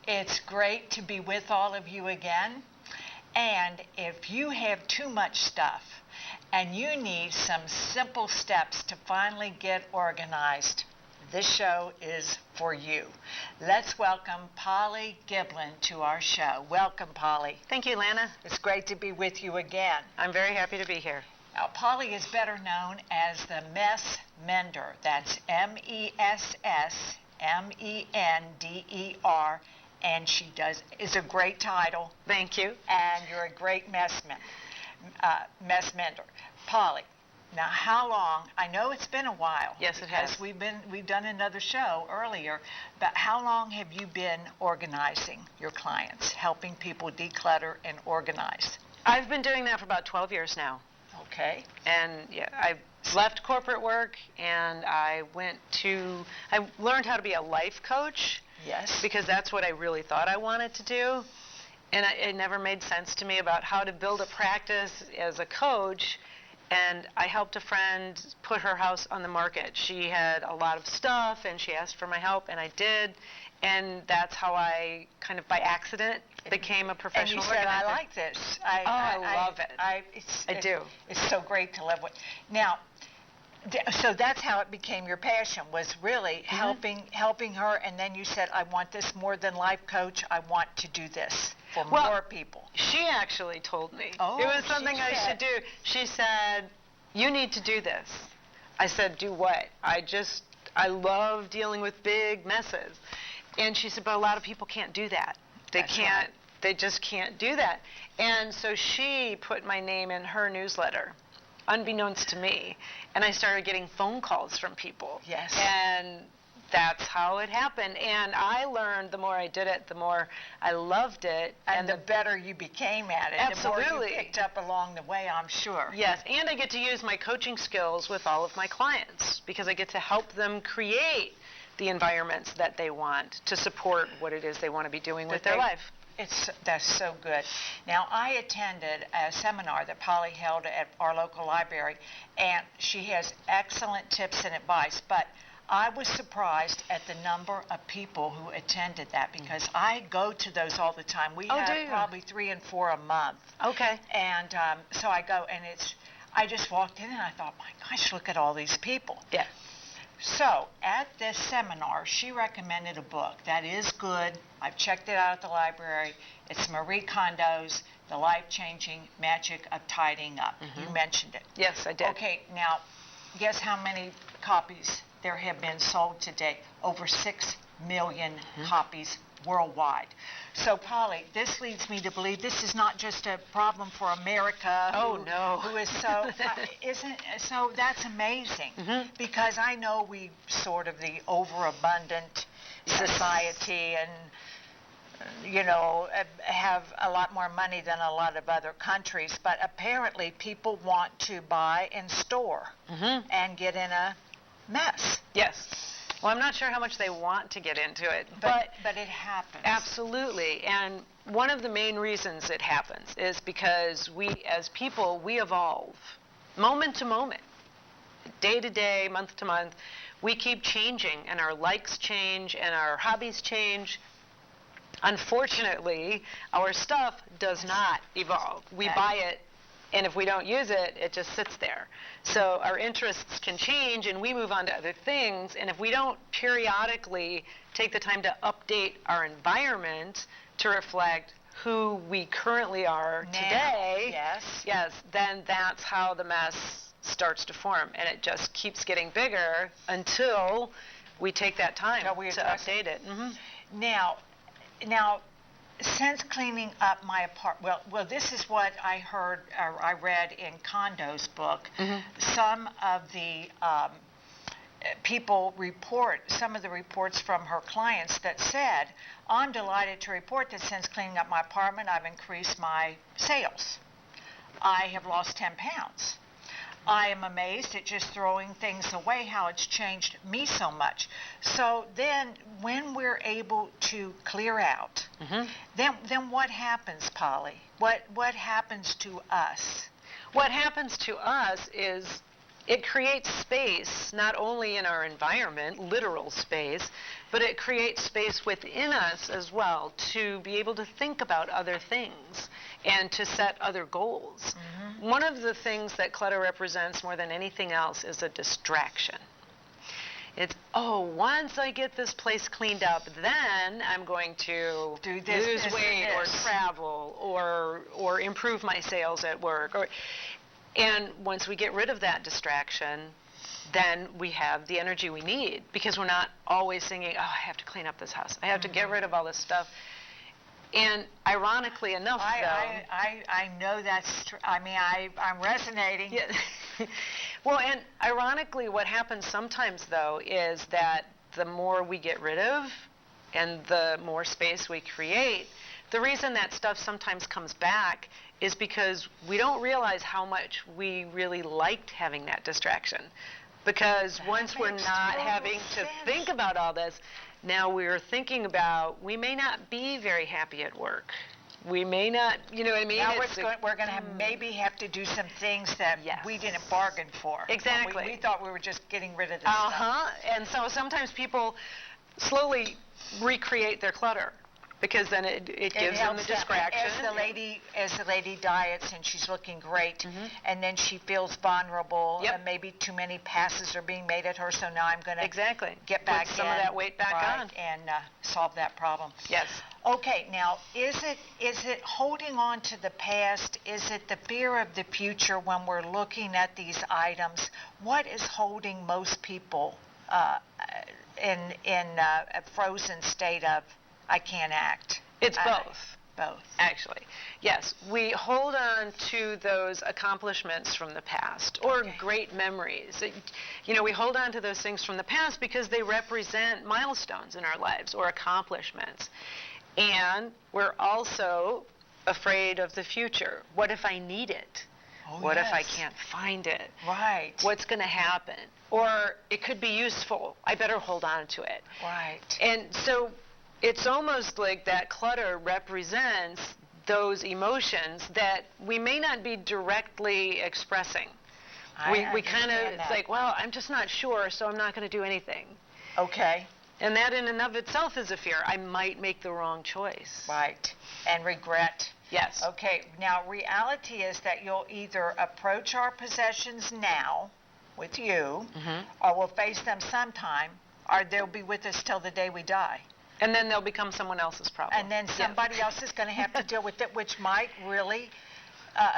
It's great to be with all of you again. And if you have too much stuff and you need some simple steps to finally get organized, this show is for you. Let's welcome Polly Giblin to our show. Welcome, Polly. Thank you, Lana. It's great to be with you again. I'm very happy to be here. Now, Polly is better known as the Messmender. That's Messmender, and she is a great title. Thank you. And you're a great messmender. Polly, now how long? I know it's been a while. Yes, it has. We've done another show earlier, but how long have you been organizing your clients, helping people declutter and organize? I've been doing that for about 12 years now. Okay. And yeah, I left corporate work and I learned how to be a life coach. Yes. Because that's what I really thought I wanted to do. And it never made sense to me about how to build a practice as a coach. And I helped a friend put her house on the market. She had a lot of stuff and she asked for my help, and I did. And that's how I kind of by accident became a professional organizer. And you said, I like this. I love it. I do. It's so great to live with. Now, so that's how it became your passion, was really helping her, and then you said, I want this more than life coach. I want to do this for more people. She actually told me. Oh, it was something I should do. She said, you need to do this. I said, do what? I love dealing with big messes. And she said, but a lot of people can't do that. They just can't do that. And so she put my name in her newsletter, unbeknownst to me, and I started getting phone calls from people. Yes. And that's how it happened. And I learned the more I did it, the more I loved it. And the better you became at it. Absolutely. The more you picked up along the way, I'm sure. Yes, and I get to use my coaching skills with all of my clients because I get to help them create the environments that they want to support what it is they want to be doing with their life. That's so good. Now, I attended a seminar that Polly held at our local library, and she has excellent tips and advice, but I was surprised at the number of people who attended that because I go to those all the time. We have probably 3 and 4 a month. Okay. And so I go, and I just walked in and I thought, my gosh, look at all these people. Yeah. So, at this seminar, she recommended a book that is good. I've checked it out at the library. It's Marie Kondo's The Life-Changing Magic of Tidying Up. Mm-hmm. You mentioned it. Yes, I did. Okay, now, guess how many copies there have been sold today? Over 6 million copies worldwide. So, Polly, this leads me to believe this is not just a problem for America. Oh, no. Who is so, so that's amazing because I know we sort of the overabundant society and, have a lot more money than a lot of other countries, but apparently people want to buy and store and get in a mess. Yes. Well, I'm not sure how much they want to get into it, but it happens. Absolutely. And one of the main reasons it happens is because we, as people, we evolve moment to moment, day to day, month to month. We keep changing, and our likes change, and our hobbies change. Unfortunately, our stuff does not evolve. We buy it, and if we don't use it, it just sits there. So our interests can change, and we move on to other things. And if we don't periodically take the time to update our environment to reflect who we currently are today, then that's how the mess starts to form. And it just keeps getting bigger until we take that time to update it. Mm-hmm. Now, since cleaning up my apartment, well, this is what I heard, or I read in Kondo's book. Some of the people report, some of the reports from her clients that said, I'm delighted to report that since cleaning up my apartment, I've increased my sales. I have lost 10 pounds. I am amazed at just throwing things away, how it's changed me so much. So then when we're able to clear out, then what happens, Polly? What happens to us? What happens to us is it creates space, not only in our environment, literal space, but it creates space within us as well to be able to think about other things and to set other goals. One of the things that clutter represents more than anything else is a distraction. It's, once I get this place cleaned up, then I'm going to lose weight or travel or improve my sales at work. And once we get rid of that distraction, then we have the energy we need, because we're not always thinking, I have to clean up this house. I have to get rid of all this stuff. And ironically enough, I know that's true. I mean, I'm resonating. Yeah. Well, and ironically, what happens sometimes, though, is that the more we get rid of and the more space we create, the reason that stuff sometimes comes back is because we don't realize how much we really liked having that distraction. Because once we're not having to think about all this, now we're thinking about, we may not be very happy at work. We may not, you know what I mean? Now we're going to maybe have to do some things that we didn't bargain for. Exactly. We thought we were just getting rid of this stuff. And so sometimes people slowly recreate their clutter, because then it gives them the distraction. As the lady diets and she's looking great, and then she feels vulnerable, and maybe too many passes are being made at her, so now I'm going to get back some of that weight back on and solve that problem. Yes. Okay, now is it holding on to the past? Is it the fear of the future when we're looking at these items? What is holding most people in a frozen state of, I can't act? It's both. Both. Actually. Yes. We hold on to those accomplishments from the past or great memories. We hold on to those things from the past because they represent milestones in our lives or accomplishments. And we're also afraid of the future. What if I need it? What if I can't find it? Right. What's going to happen? Or it could be useful. I better hold on to it. Right. And so it's almost like that clutter represents those emotions that we may not be directly expressing. We kind of, it's like, well, I'm just not sure, so I'm not going to do anything. Okay. And that in and of itself is a fear. I might make the wrong choice. Right. And regret. Yes. Okay. Now, reality is that you'll either approach our possessions now with you, or we'll face them sometime, or they'll be with us till the day we die. And then they'll become someone else's problem. And then somebody else is going to have to deal with it, which might really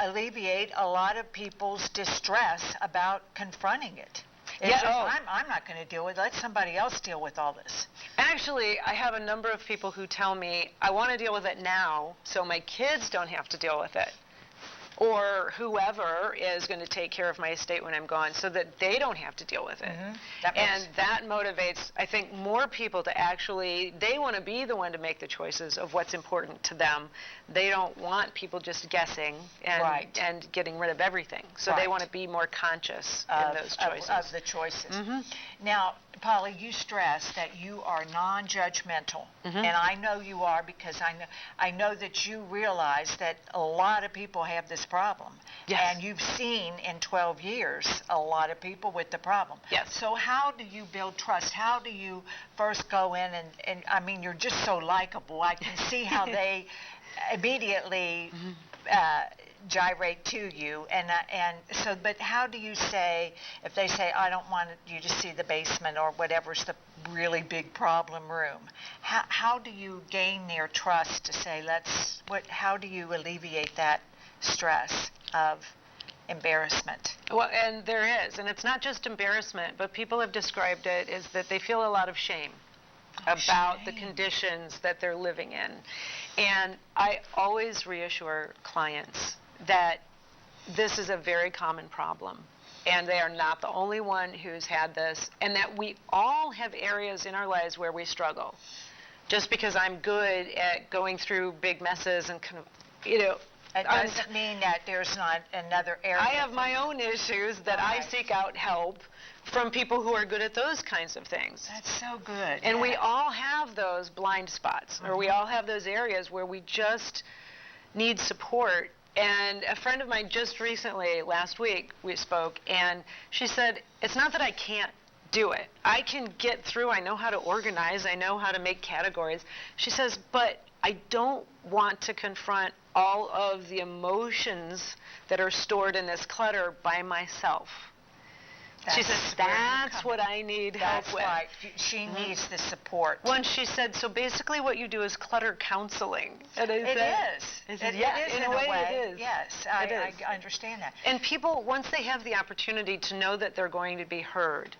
alleviate a lot of people's distress about confronting it. I'm not going to deal with it. Let somebody else deal with all this. Actually, I have a number of people who tell me, I want to deal with it now so my kids don't have to deal with it. Or whoever is going to take care of my estate when I'm gone so that they don't have to deal with it. That motivates, I think, more people to actually, they want to be the one to make the choices of what's important to them. They don't want people just guessing and getting rid of everything. So they want to be more conscious in those choices. Of the choices. Now, Polly, you stress that you are non-judgmental. And I know you are, because I know that you realize that a lot of people have this problem. Yes. And you've seen in 12 years a lot of people with the problem. Yes. So how do you build trust? How do you first go in and I mean, you're just so likable. I can see how they immediately gyrate to you, and so, but how do you say, if they say, I don't want you to see the basement or whatever's the really big problem room, how do you gain their trust to say, how do you alleviate that stress of embarrassment? Well, and there is, and it's not just embarrassment, but people have described it as that they feel a lot of shame about the conditions that they're living in. And I always reassure clients that this is a very common problem, and they are not the only one who's had this, and that we all have areas in our lives where we struggle. Just because I'm good at going through big messes and kind of, it doesn't mean that there's not another area. I have my own issues that I seek out help from people who are good at those kinds of things. That's so good. And we all have those blind spots, or we all have those areas where we just need support And a friend of mine just recently, last week, we spoke, and she said, it's not that I can't do it. I can get through. I know how to organize. I know how to make categories. She says, but I don't want to confront all of the emotions that are stored in this clutter by myself. She says, that's what I need help with. That's right. She needs the support. Once she said, so basically what you do is clutter counseling. And it is. It is in a way. It is. Yes, I understand that. And people, once they have the opportunity to know that they're going to be heard,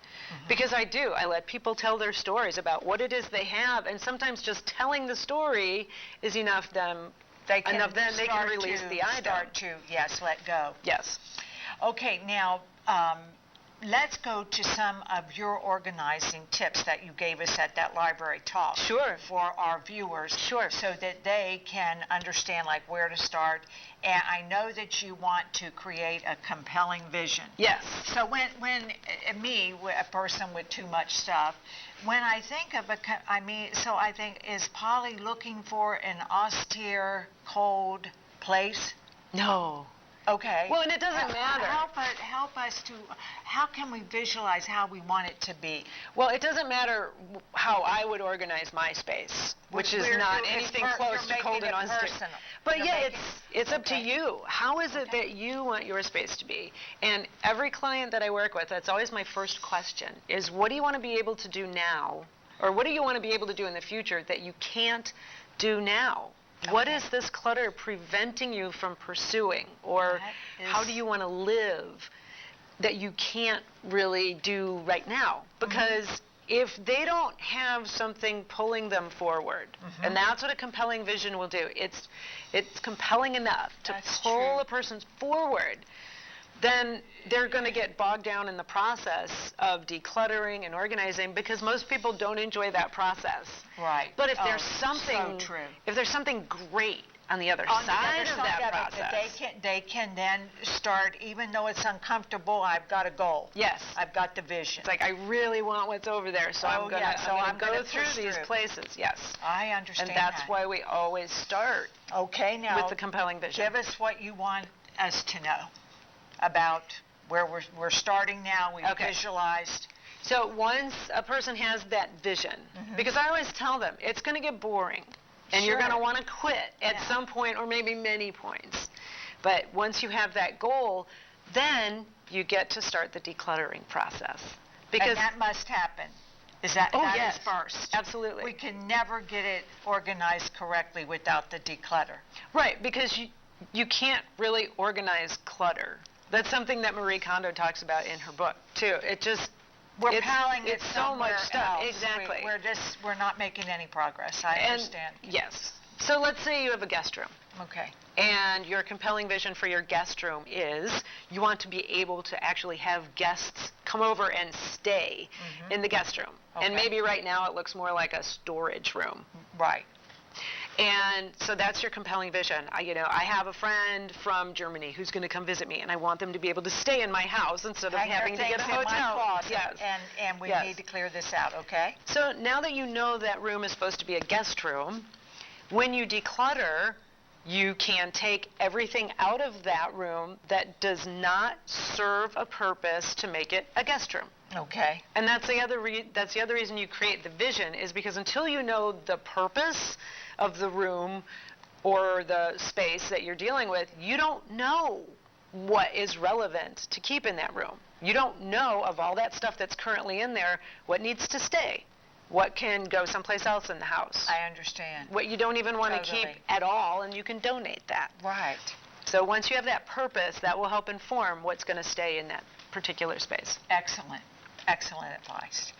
because I let people tell their stories about what it is they have, and sometimes just telling the story is enough then they can release the item. Let go. Yes. Okay, now, let's go to some of your organizing tips that you gave us at that library talk. Sure. For our viewers. Sure. So that they can understand like where to start. And I know that you want to create a compelling vision. Yes. So when a person with too much stuff, when I think of I think, is Polly looking for an austere, cold place? No. Okay. Well, and it doesn't matter. Help us to, how can we visualize how we want it to be? Well, it doesn't matter how I would organize my space, which is not anything close to cold and austere. But it's up to you. How is it that you want your space to be? And every client that I work with, that's always my first question, is what do you want to be able to do now? Or what do you want to be able to do in the future that you can't do now? Okay. What is this clutter preventing you from pursuing? Or how do you want to live that you can't really do right now? Because if they don't have something pulling them forward, and that's what a compelling vision will do, it's compelling enough to pull a person forward, then they're going to get bogged down in the process of decluttering and organizing because most people don't enjoy that process. Right. But if there's something great on the other side of that process, they can then start, even though it's uncomfortable, I've got a goal. Yes. I've got the vision. It's like I really want what's over there, so I'm going to go through these places. Yes. I understand. And that's why we always start now with the compelling vision. Give us what you want us to know about where we're starting now. We've visualized. So once a person has that vision, because I always tell them it's going to get boring, and you're going to want to quit at some point or maybe many points. But once you have that goal, then you get to start the decluttering process. And that must happen. Is that is first? Absolutely. We can never get it organized correctly without the declutter. Right, because you can't really organize clutter. That's something that Marie Kondo talks about in her book, too. We're piling it so much stuff. Else. Exactly. We're not making any progress. I understand. Yes. So let's say you have a guest room. Okay. And your compelling vision for your guest room is you want to be able to actually have guests come over and stay in the guest room. Okay. And maybe right now it looks more like a storage room. Right. And so that's your compelling vision. I have a friend from Germany who's going to come visit me, and I want them to be able to stay in my house instead of having to get a hotel. Yes. And we need to clear this out, okay? So now that you know that room is supposed to be a guest room, when you declutter, you can take everything out of that room that does not serve a purpose to make it a guest room. Okay. And that's the other reason you create the vision, is because until you know the purpose of the room or the space that you're dealing with, you don't know what is relevant to keep in that room. You don't know, of all that stuff that's currently in there, what needs to stay, what can go someplace else in the house. I understand. What you don't even want to keep at all, and you can donate that. Right. So once you have that purpose, that will help inform what's going to stay in that particular space. Excellent. Excellent advice.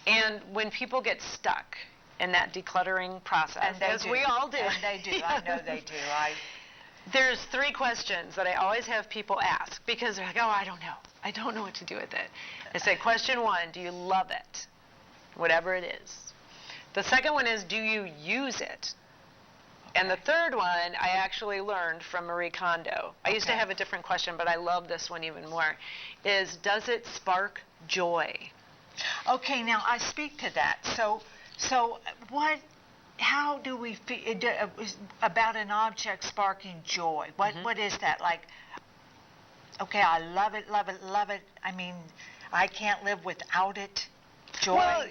And when people get stuck in that decluttering process, as we all do. And they do. I know they do. There's 3 questions that I always have people ask, because they're like, oh, I don't know. I don't know what to do with it. I say, question 1, do you love it? Whatever it is. The second one is, do you use it? And the third one I actually learned from Marie Kondo. I used to have a different question, but I love this one even more, is, does it spark joy? Okay, now I speak to that. So what how do we feel about an object sparking joy? What is that? Like, okay, I love it, love it, love it. I mean, I can't live without it. Joy. Well,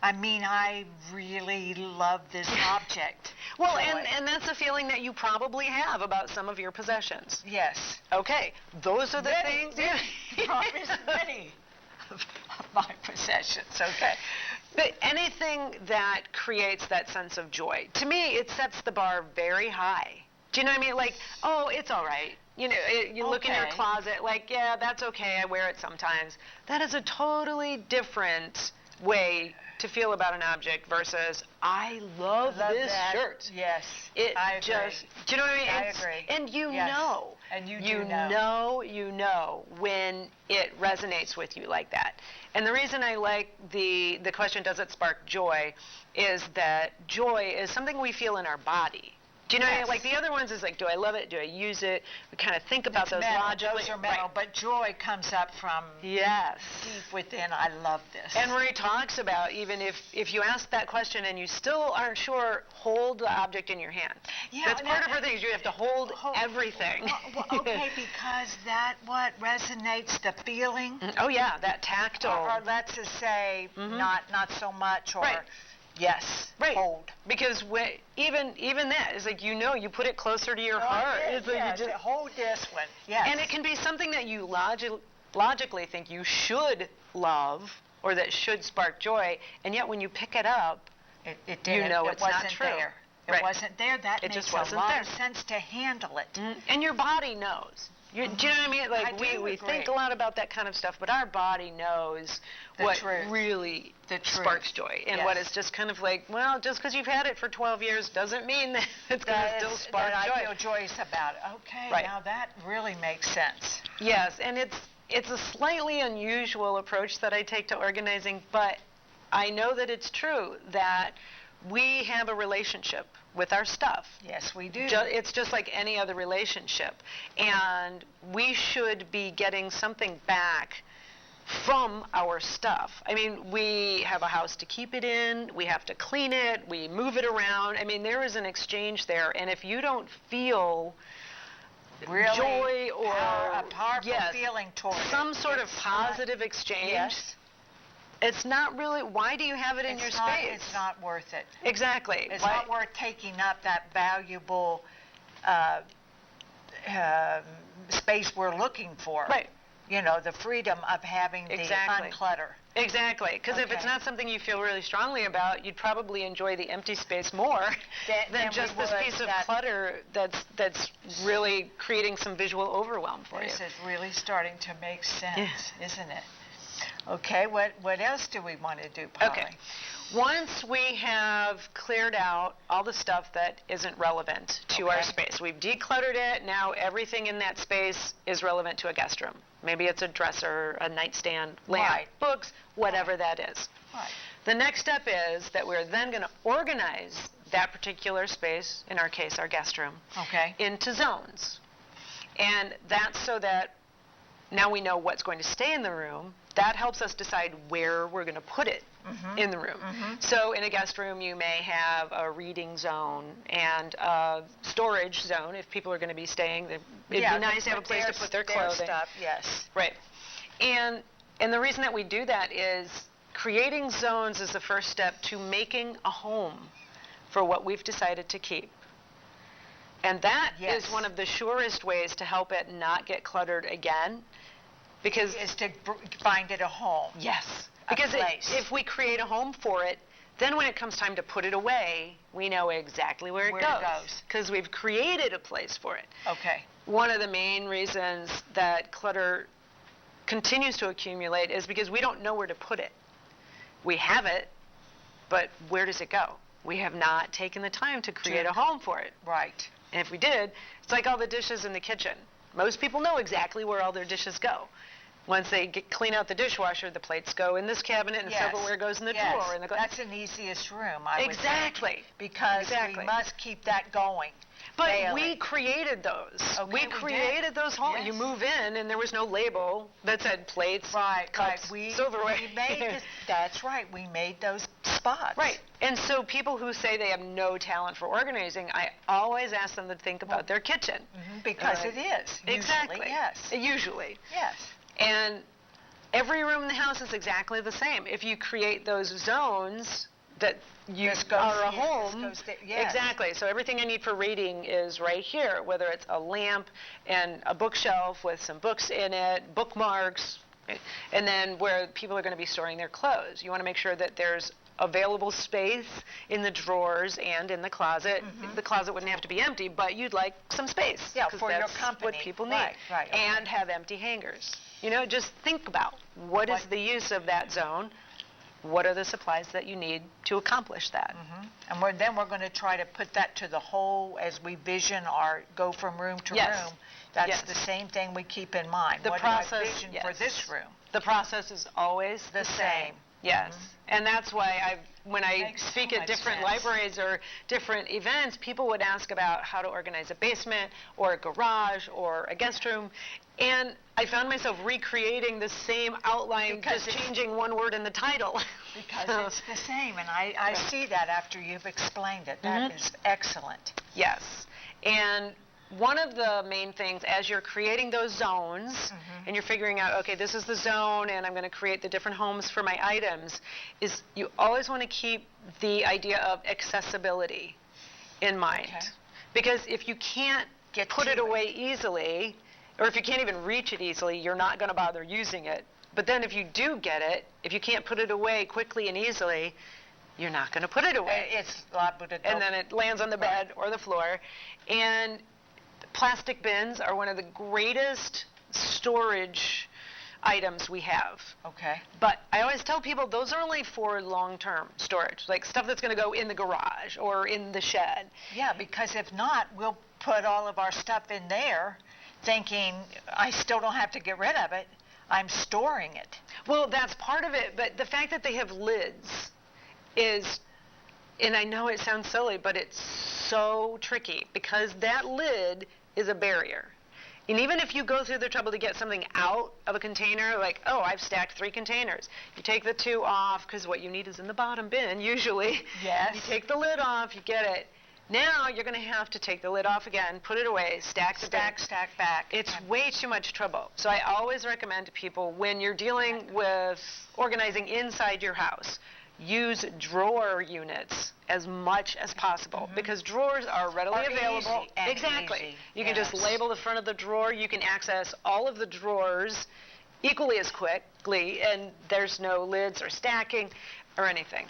I mean, I really love this object. Well, Joy. and that's a feeling that you probably have about some of your possessions. Yes. Okay, those are the things. Many of my possessions. Okay. But anything that creates that sense of joy, to me, it sets the bar very high. Do you know what I mean? Like, oh, it's all right. You know, you look in your closet, like, yeah, that's okay. I wear it sometimes. That is a totally different way to feel about an object versus I love this shirt. Yes, I agree. Do you know what I mean? I agree. And you yes. know. And you know when it resonates with you like that. And the reason I like the question, does it spark joy, is that joy is something we feel in our body. Do you know what I mean? Like the other ones is like, do I love it? Do I use it? We kind of think about those logically. Those are mental, but joy comes up from deep within. I love this. And Marie talks about, even if you ask that question and you still aren't sure, hold the object in your hand. Yeah, that's part of her thing. You have to hold everything. Okay, because that what resonates the feeling. Oh yeah, that tactile. Or let's just say not so much. Or right. Yes. Right. Hold. Because even that is like, you put it closer to your heart. It's like you just hold this one. Yes. And it can be something that you logically think you should love or that should spark joy, and yet when you pick it up, it didn't. It's not true. There. It wasn't there. That makes just wasn't a lot there. of sense to handle it. And your body knows. Do you know what I mean? Like we think a lot about that kind of stuff, but our body knows what really sparks joy, and what is just kind of like, well, just because you've had it for 12 years doesn't mean that it's going to still spark joy. I feel joyous about it. Okay, now that really makes sense. Yes, and it's a slightly unusual approach that I take to organizing, but I know that it's true that we have a relationship with our stuff. Yes, we do. It's just like any other relationship. And we should be getting something back from our stuff. I mean, we have a house to keep it in. We have to clean it. We move it around. I mean, there is an exchange there. And if you don't feel really joy or a powerful feeling toward some sort of positive exchange, it's not really, why do you have it in your space? It's not worth it. Exactly. It's not worth taking up that valuable space we're looking for. Right. You know, the freedom of having the unclutter. Exactly. Because if it's not something you feel really strongly about, you'd probably enjoy the empty space more than just this piece of clutter that's really creating some visual overwhelm for you. This is really starting to make sense, isn't it? Okay, what else do we want to do, Polly? Okay. Once we have cleared out all the stuff that isn't relevant to our space, we've decluttered it, now everything in that space is relevant to a guest room. Maybe it's a dresser, a nightstand, lamp, books, whatever that is. Right. The next step is that we're then going to organize that particular space, in our case, our guest room, into zones. And that's so that now we know what's going to stay in the room. That helps us decide where we're going to put it in the room. So in a guest room, you may have a reading zone and a storage zone. If people are going to be staying, it'd be nice to have a place to put their clothing. Stuff, yes. Right. And the reason that we do that is creating zones is the first step to making a home for what we've decided to keep. And that is one of the surest ways to help it not get cluttered again. Because is to find it a home. Yes. Because if we create a home for it, then when it comes time to put it away, we know exactly where it goes. Because we've created a place for it. Okay. One of the main reasons that clutter continues to accumulate is because we don't know where to put it. We have it, but where does it go? We have not taken the time to create a home for it. Right. And if we did, it's like all the dishes in the kitchen. Most people know exactly where all their dishes go. Once they clean out the dishwasher, the plates go in this cabinet, and silverware goes in the drawer. That's an easiest room, I would think. Because we must keep that going. But daily. we created those. Okay, we created those homes. Yes. You move in, and there was no label that said plates, cups, silverware. We made that's right. We made those spots. Right. And so people who say they have no talent for organizing, I always ask them to think about their kitchen. Because it is. Usually, exactly. Yes. Usually. Yes. And every room in the house is exactly the same. If you create those zones that are a home. Yes. Exactly. So everything I need for reading is right here, whether it's a lamp and a bookshelf with some books in it, bookmarks, and then where people are going to be storing their clothes. You want to make sure that there's available space in the drawers and in the closet. The closet wouldn't have to be empty, but you'd like some space. Yeah, for your company. What people need. Right. Okay. And have empty hangers. Just think about what is the use of that zone. What are the supplies that you need to accomplish that? And then we're going to try to put that to the whole as we vision or go from room to room. That's the same thing we keep in mind. The what process, do I vision for this room? The process is always the same. Yes. And that's why when I speak at different libraries or different events, people would ask about how to organize a basement or a garage or a guest room. And I found myself recreating the same outline, just changing one word in the title. Because it's the same, and I see that after you've explained it. That is excellent. Yes. And one of the main things as you're creating those zones and you're figuring out, okay, this is the zone and I'm going to create the different homes for my items, is you always want to keep the idea of accessibility in mind. Okay. Because if you can't put it away easily, or if you can't even reach it easily, you're not going to bother using it. But then if you do get it, if you can't put it away quickly and easily, you're not going to put it away. It's liable to go. And then it lands on the bed or the floor. And plastic bins are one of the greatest storage items we have. Okay. But I always tell people those are only for long-term storage, like stuff that's going to go in the garage or in the shed. Yeah, because if not, we'll put all of our stuff in there thinking, I still don't have to get rid of it. I'm storing it. Well, that's part of it, but the fact that they have lids is, and I know it sounds silly, but it's so tricky because that lid is a barrier. And even if you go through the trouble to get something out of a container, like, oh, I've stacked 3 containers. You take the 2 off because what you need is in the bottom bin, usually. Yes. You take the lid off, you get it. Now you're going to have to take the lid off again, put it away, stack back. It's way too much trouble. So I always recommend to people when you're dealing with organizing inside your house, use drawer units as much as possible because drawers are readily available. Exactly. You can just label the front of the drawer. You can access all of the drawers equally as quickly, and there's no lids or stacking or anything.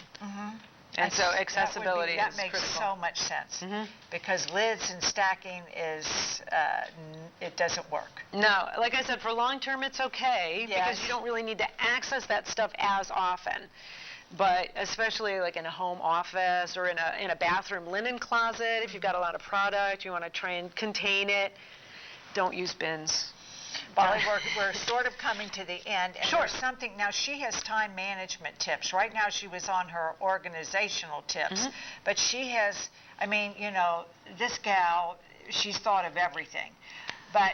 And so accessibility that is makes critical. So much sense because lids and stacking is it doesn't work. No, like I said, for long term it's okay because you don't really need to access that stuff as often. But especially like in a home office or in a bathroom linen closet, if you've got a lot of product, you want to try and contain it, don't use bins. Well, we're sort of coming to the end. And there's something, now she has time management tips. Right now she was on her organizational tips. But she has, this gal, she's thought of everything. But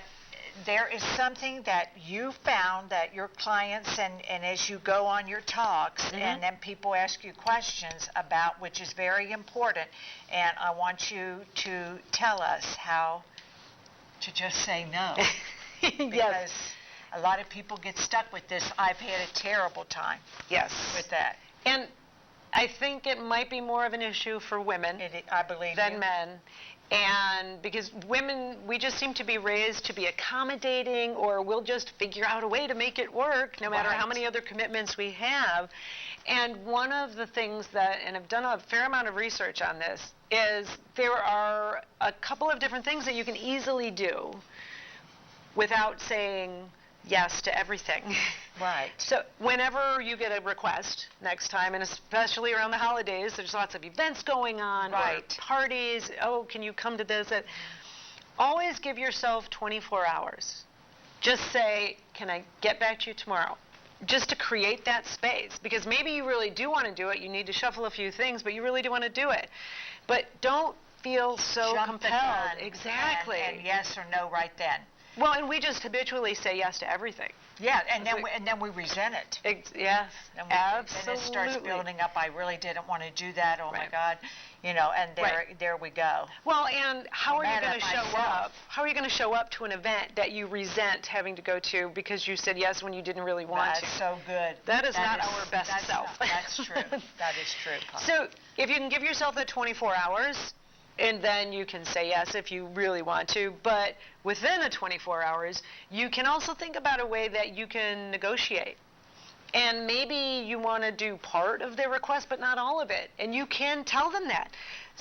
there is something that you found that your clients and as you go on your talks and then people ask you questions about, which is very important. And I want you to tell us how to just say no. Because a lot of people get stuck with this. I've had a terrible time with that. And I think it might be more of an issue for women I believe than men. And because women, we just seem to be raised to be accommodating, or we'll just figure out a way to make it work no matter how many other commitments we have. And one of the things that, and I've done a fair amount of research on this, is there are a couple of different things that you can easily do without saying yes to everything. Right. So whenever you get a request next time, and especially around the holidays, there's lots of events going on, or parties, oh, can you come to this? Always give yourself 24 hours. Just say, can I get back to you tomorrow? Just to create that space, because maybe you really do want to do it, you need to shuffle a few things, but you really do want to do it. But don't feel so jump the compelled. gun Exactly. and yes or no right then. Well, and we just habitually say yes to everything. Yeah, and then we resent it. Yes, absolutely. And it starts building up. I really didn't want to do that. Oh, my Right. God. And there we go. Well, and how are you mad going at to show myself. up? How are you going to show up to an event that you resent having to go to because you said yes when you didn't really want to? That's so good. That is not our best self. That's true. That is true, Paul. So if you can give yourself the 24 hours, and then you can say yes if you really want to, but within the 24 hours, you can also think about a way that you can negotiate. And maybe you want to do part of their request, but not all of it. And you can tell them that.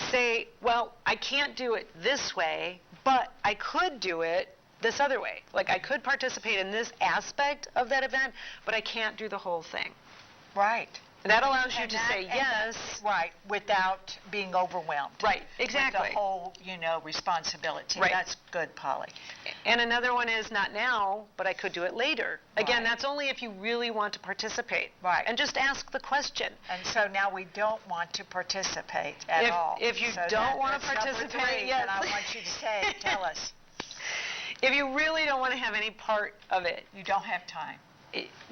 Say, well, I can't do it this way, but I could do it this other way. Like, I could participate in this aspect of that event, but I can't do the whole thing. Right. That allows you to say yes. Right, without being overwhelmed. Right, exactly. With the whole, responsibility. Right. That's good, Polly. And another one is not now, but I could do it later. Again, Right. that's only if you really want to participate. Right. And just ask the question. And so now we don't want to participate at all. If you So don't want to that's number participate, 3 yes. that I want you to tell us. If you really don't want to have any part of it, You don't have time.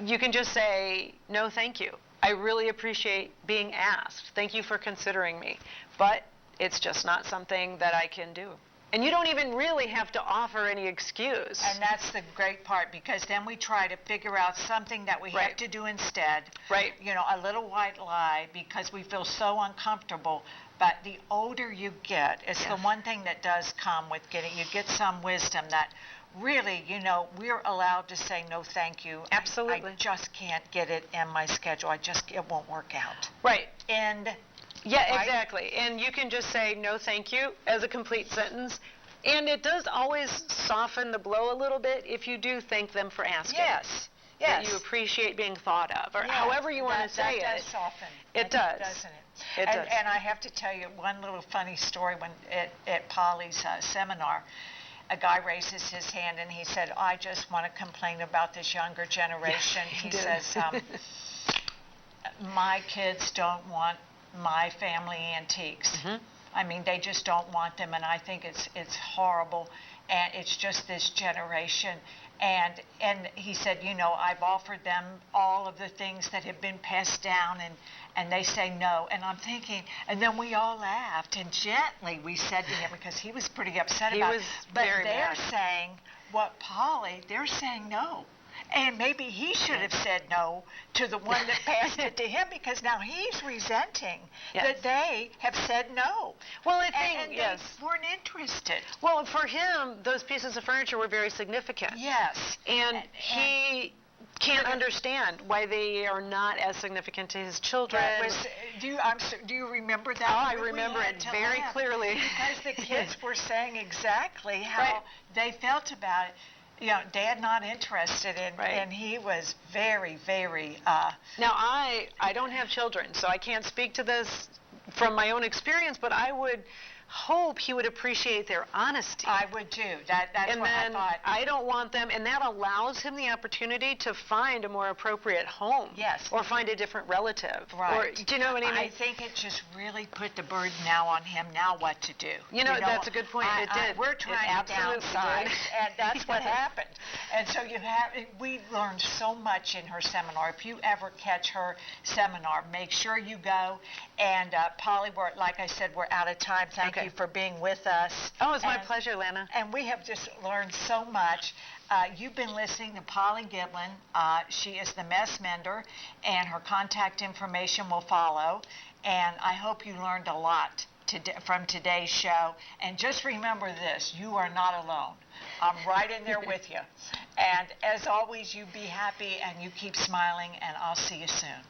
you can just say, no, thank you. I really appreciate being asked. Thank you for considering me. But it's just not something that I can do. And you don't even really have to offer any excuse. And that's the great part, because then we try to figure out something that we Right. have to do instead. Right. A little white lie, because we feel so uncomfortable. But the older you get, it's the one thing that does come with you get some wisdom that really, we're allowed to say no thank you. Absolutely. I just can't get it in my schedule. It won't work out. Right. And Yeah, right? exactly. And you can just say no thank you as a complete sentence. And it does always soften the blow a little bit if you do thank them for asking. Yes. That you appreciate being thought of, or however you want to say that it. does soften. It does. Doesn't it? It does. And I have to tell you one little funny story. When at Polly's seminar, a guy raises his hand and he said, I just want to complain about this younger generation. He says, my kids don't want my family antiques. Mm-hmm. I mean, they just don't want them, and I think it's horrible, and it's just this generation. And he said, I've offered them all of the things that have been passed down, and they say no. And I'm thinking, and then we all laughed, and gently we said to him, because he was pretty upset about it. But they're saying, Polly, they're saying no. And maybe he should have said no to the one that passed it to him, because now he's resenting that they have said no. Well, I think, and yes. they weren't interested. Well, for him, those pieces of furniture were very significant. Yes. And he can't understand why they are not as significant to his children. Do you remember that? Oh, I remember it very clearly. Because the kids were saying exactly how they felt about it. Dad not interested in, and he was very, very... Now, I don't have children, so I can't speak to this from my own experience, but I would hope he would appreciate their honesty. I would too. That's what I thought. I don't want them, and that allows him the opportunity to find a more appropriate home. Yes. Or find a different relative. Right. Or, do you know what I mean? I think it just really put the burden now on him, now what to do. That's a good point. It did. We're trying to downsize, and that's what happened. And so we learned so much in her seminar. If you ever catch her seminar, make sure you go. And Polly, like I said, we're out of time. Thank you for being with us. Oh, it's my pleasure, Lana. And we have just learned so much. You've been listening to Polly Giblin. She is the Messmender, and her contact information will follow. And I hope you learned a lot from today's show. And just remember this, you are not alone. I'm right in there with you. And as always, you be happy and you keep smiling, and I'll see you soon.